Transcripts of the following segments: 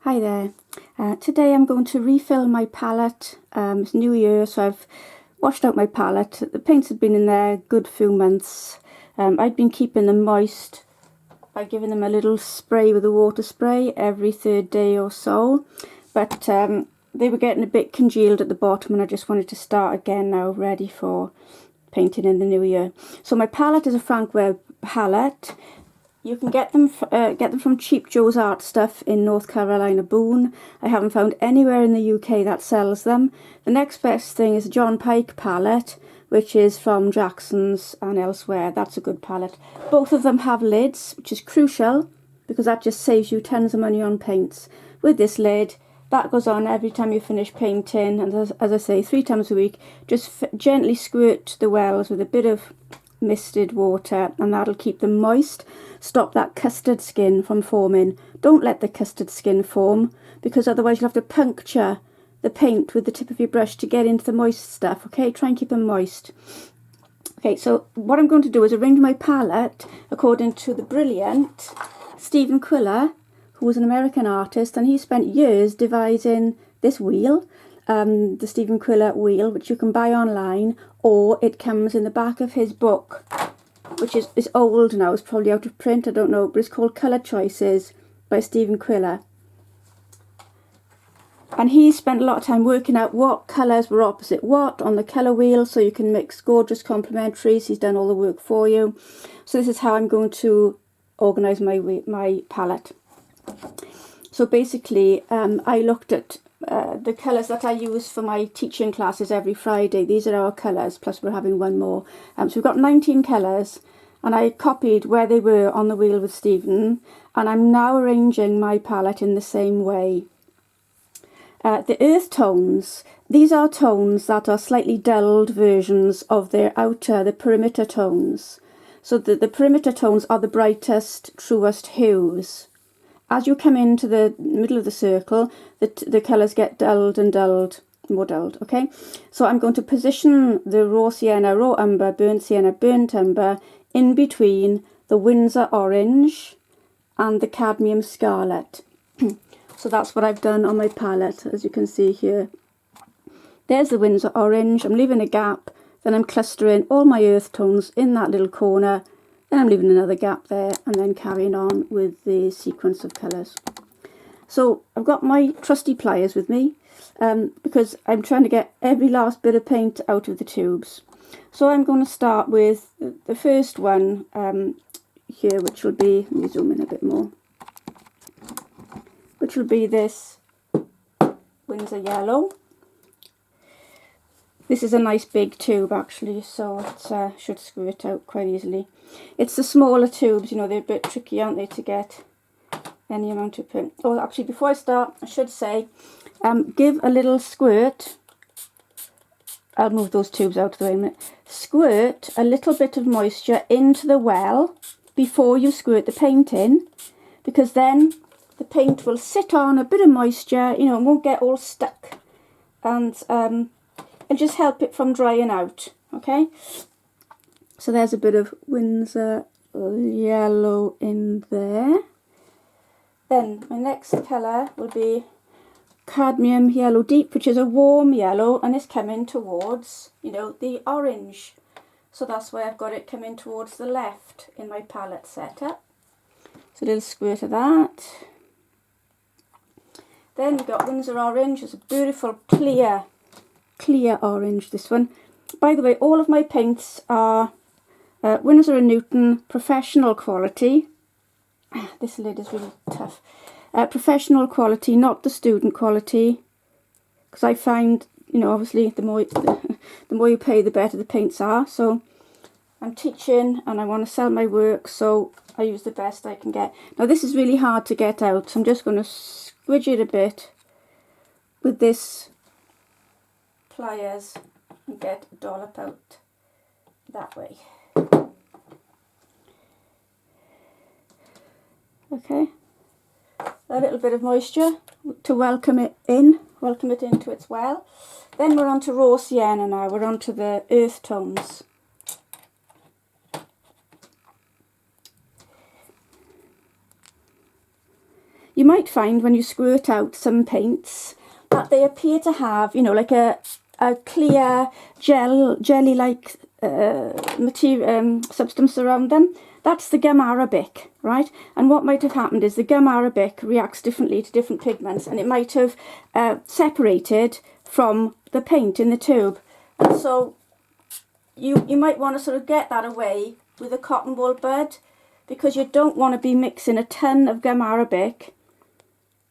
Hi there. Today I'm going to refill my palette. It's New Year, so I've washed out my palette. The paints have been in there a good few months. I've been keeping them moist by giving them a little spray with a water spray every third day or so. But they were getting a bit congealed at the bottom and I just wanted to start again now, ready for painting in the new year. So my palette is a Frank Webb palette. You can get them from Cheap Joe's Art Stuff in North Carolina, Boone. I haven't found anywhere in the UK that sells them. The next best thing is a John Pike palette, which is from Jackson's and elsewhere. That's a good palette. Both of them have lids, which is crucial because that just saves you tons of money on paints. With this lid, that goes on every time you finish painting, and as I say, 3 times a week. Just gently squirt the wells with a bit of misted water and that'll keep them moist, stop that custard skin from forming. Don't let the custard skin form because otherwise you'll have to puncture the paint with the tip of your brush to get into the moist stuff. Okay, try and keep them moist. Okay, so what I'm going to do is arrange my palette according to the brilliant Stephen Quiller, who was an American artist, and he spent years devising this wheel, the Stephen Quiller wheel, which you can buy online, or it comes in the back of his book, which is old now, it's probably out of print, I don't know, but it's called Colour Choices by Stephen Quiller. And he spent a lot of time working out what colours were opposite what on the colour wheel, so you can mix gorgeous complementaries. He's done all the work for you. So this is how I'm going to organise my palette. So basically, I looked at the colours that I use for my teaching classes every Friday. These are our colours, plus we're having one more. So we've got 19 colours, and I copied where they were on the wheel with Stephen, and I'm now arranging my palette in the same way. The earth tones, these are tones that are slightly dulled versions of their outer, the perimeter tones. So the perimeter tones are the brightest, truest hues. As you come into the middle of the circle, the colours get dulled and dulled, more dulled, okay? So I'm going to position the raw sienna, raw umber, burnt sienna, burnt umber in between the Windsor orange and the cadmium scarlet. So that's what I've done on my palette, as you can see here. There's the Windsor orange, I'm leaving a gap, then I'm clustering all my earth tones in that little corner. Then I'm leaving another gap there and then carrying on with the sequence of colours. So I've got my trusty pliers with me because I'm trying to get every last bit of paint out of the tubes. So I'm going to start with the first one here, which will be, let me zoom in a bit more, which will be this Windsor yellow. This is a nice big tube actually, so it should squirt out quite easily. It's the smaller tubes, you know, they're a bit tricky, aren't they, to get any amount of paint. Oh, actually, before I start, I should say, give a little squirt. I'll move those tubes out of the way in a minute. Squirt a little bit of moisture into the well before you squirt the paint in, because then the paint will sit on a bit of moisture, you know, and won't get all stuck. And just help it from drying out, okay? So there's a bit of Windsor yellow in there. Then my next colour will be Cadmium Yellow Deep, which is a warm yellow, and it's coming towards, you know, the orange. So that's why I've got it coming towards the left in my palette setup. So a little squirt of that. Then we've got Windsor Orange. It's a beautiful clear orange, this one. By the way, all of my paints are Winsor & Newton professional quality. This lid is really tough. Professional quality, not the student quality, because I find, you know, obviously the more you pay, the better the paints are. So I'm teaching and I want to sell my work, so I use the best I can get. Now this is really hard to get out, so I'm just going to squidge it a bit with this pliers and get a dollop out that way. Okay, a little bit of moisture to welcome it into its well. Then we're on to raw sienna now, we're on to the earth tones. you might find when you squirt out some paints that they appear to have, you know, like a clear jelly-like substance around them. That's the gum arabic, right? And what might have happened is the gum arabic reacts differently to different pigments, and it might have separated from the paint in the tube. And so you might want to sort of get that away with a cotton wool bud, because you don't want to be mixing a ton of gum arabic.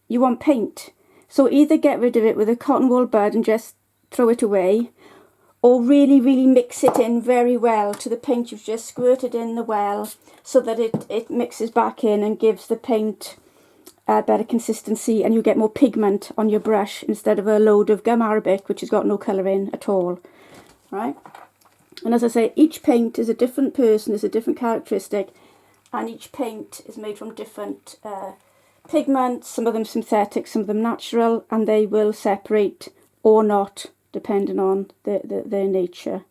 You want paint. So either get rid of it with a cotton wool bud and just throw it away, or really, really mix it in very well to the paint you've just squirted in the well, so that it mixes back in and gives the paint a better consistency, and you get more pigment on your brush instead of a load of gum arabic which has got no colour in at all, right? And as I say, each paint is a different person, is a different characteristic, and each paint is made from different pigments, some of them synthetic, some of them natural, and they will separate or not depending on their nature.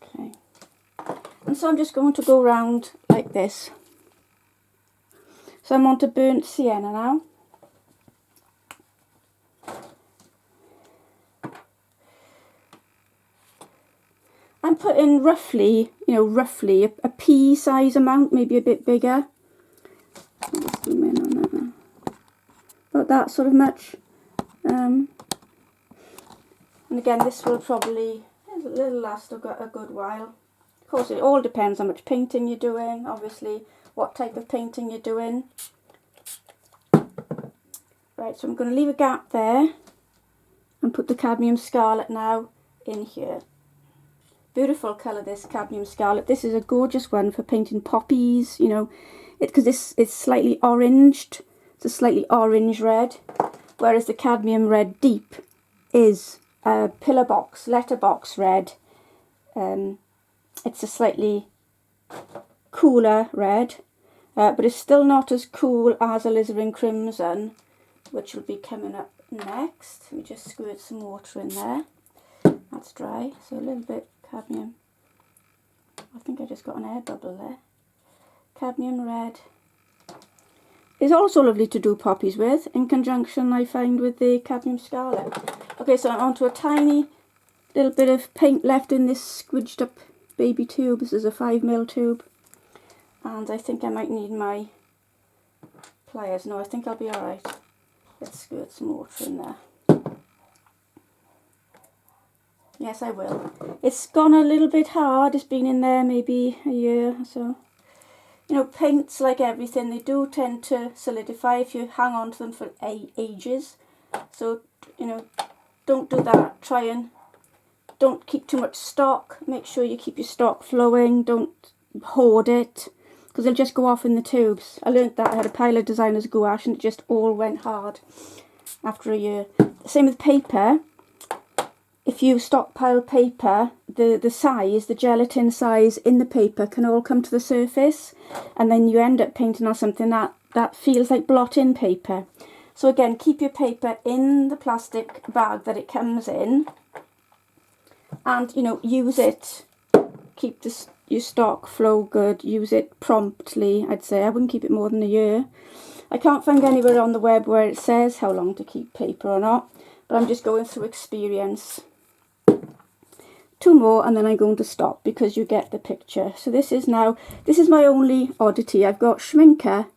Okay, and so I'm just going to go around like this. So I'm on to burnt sienna now. I'm putting roughly, roughly a pea size amount, maybe a bit bigger. I'll just zoom in on that now. About that sort of much. And again, this will probably, it'll last a good while. Of course, it all depends how much painting you're doing, obviously, what type of painting you're doing. Right, so I'm going to leave a gap there and put the Cadmium Scarlet now in here. Beautiful colour, this Cadmium Scarlet. This is a gorgeous one for painting poppies, because it's slightly oranged. It's a slightly orange red, whereas the Cadmium Red Deep is a letterbox red. It's a slightly cooler red, but it's still not as cool as Alizarin Crimson, which will be coming up next. Let me just squirt some water in there. That's dry, so a little bit cadmium. I think I just got an air bubble there. Cadmium Red is also lovely to do poppies with, in conjunction, I find, with the Cadmium Scarlet. Okay, so I'm onto a tiny little bit of paint left in this squidged up baby tube. This is a 5mm tube, and I think I might need my pliers. No, I think I'll be alright. Let's squirt some water in there. Yes, I will. It's gone a little bit hard. It's been in there maybe a year or so. Paints, like everything, they do tend to solidify if you hang on to them for ages. So, don't do that. Try and don't keep too much stock. Make sure you keep your stock flowing. Don't hoard it, because they'll just go off in the tubes. I learnt that. I had a pile of designer's gouache and it just all went hard after a year. Same with paper. If you stockpile paper, the size, the gelatin size in the paper can all come to the surface, and then you end up painting on something that feels like blot-in paper. So again, keep your paper in the plastic bag that it comes in, and use it. Keep your stock flow good. Use it promptly. I'd say I wouldn't keep it more than a year. I can't find anywhere on the web where it says how long to keep paper or not, but I'm just going through experience. 2 more and then I'm going to stop, because you get the picture. So this is my only oddity. I've got Schminker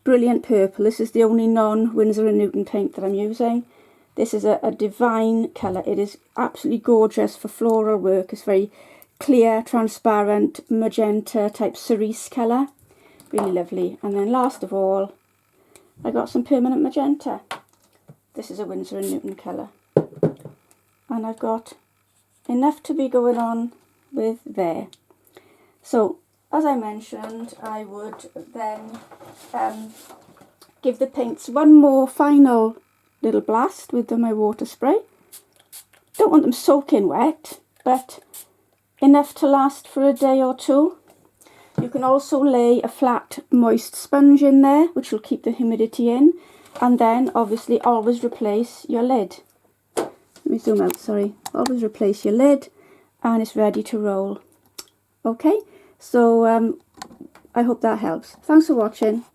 Brilliant Purple. This is the only non-Winsor & Newton paint that I'm using. This is a divine colour. It is absolutely gorgeous for floral work. It's very clear, transparent, magenta type cerise colour. Really lovely. And then last of all, I got some Permanent Magenta. This is a Winsor & Newton colour. And I've got enough to be going on with there. So, as I mentioned, I would then give the paints one more final little blast with my water spray. Don't want them soaking wet, but enough to last for a day or two. You can also lay a flat, moist sponge in there, which will keep the humidity in, and then obviously always replace your lid. Let me zoom out, sorry. Always replace your lid and it's ready to roll. Okay, so I hope that helps. Thanks for watching.